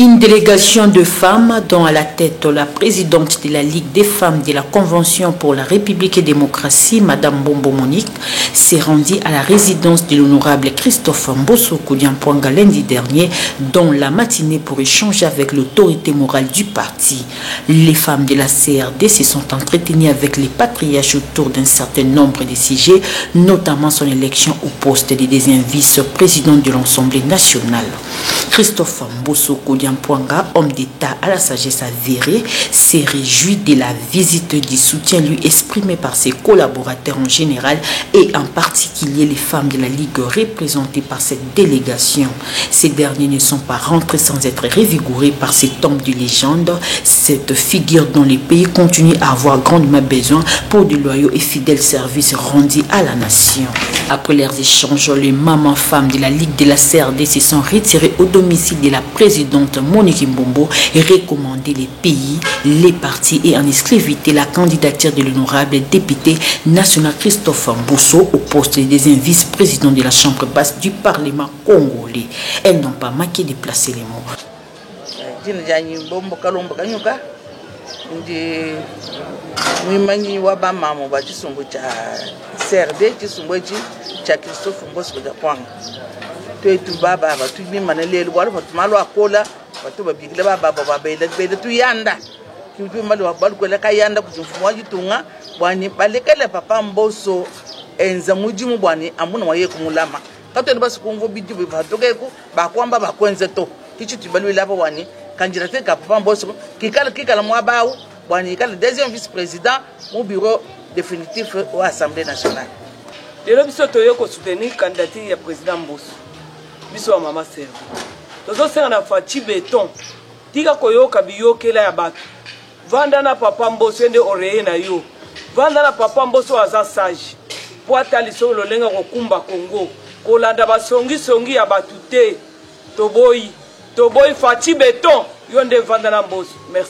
Une délégation de femmes, dont à la tête la présidente de la Ligue des femmes de la Convention pour la République et Démocratie, Madame Bombo Monique, s'est rendue à la résidence de l'honorable Christophe Mbosso Koudiampouanga lundi dernier, dans la matinée pour échanger avec l'autorité morale du parti. Les femmes de la CRD se sont entretenues avec les patriarches autour d'un certain nombre de sujets, notamment son élection au poste de deuxième vice-président de l'Assemblée nationale. Christophe Mbosso Koudiampouanga, homme d'État à la sagesse avérée, s'est réjoui de la visite du soutien lui exprimé par ses collaborateurs en général et en particulier les femmes de la Ligue représentées par cette délégation. Ces derniers ne sont pas rentrés sans être révigorés par cet homme de légende, cette figure dont les pays continuent à avoir grandement besoin pour de loyaux et fidèles services rendus à la nation. Après leurs échanges, les mamans-femmes de la Ligue de la CRD se sont retirées au domicile de la présidente Monique Mbombo et recommandé les pays, les partis et en exclusivité la candidature de l'honorable député national Christophe Mbosso au poste de deuxième vice-président de la Chambre basse du Parlement congolais. Elles n'ont pas manqué de placer les mots. CRD Chisumbochi cha Christophe Mbosso Koudiampouanga tu baba tu ni manele wala malo akola watu babigile baba bele tu yanda kitu malo balkwela kayanda kuzumfumwa jitunga bwani balekele papa Mbosso enza mujimu bwani amuna waye kumulama katwe basikungo bidibu batokeku bakwamba bakwenze to kichitu balwela pa bwani kanjirate ka papa Mbosso kikala mwabawu bwani kala deuxième vice-président au bureau définitif à l'Assemblée nationale. Et là, nous avons soutenu la candidature du président Mbosso. Nous avons maman servi. Nous avons fait béton. Tika koyoka biyoke la yabat. Vanda na papa Mbosso ende oreye na yo. Vanda na papa Mbosso aza sage. Poata liso lolenga kokumba Congo. Kolanda basongi ya batute. Toboy fati béton. Yonde vanda na Mbosso. Merci.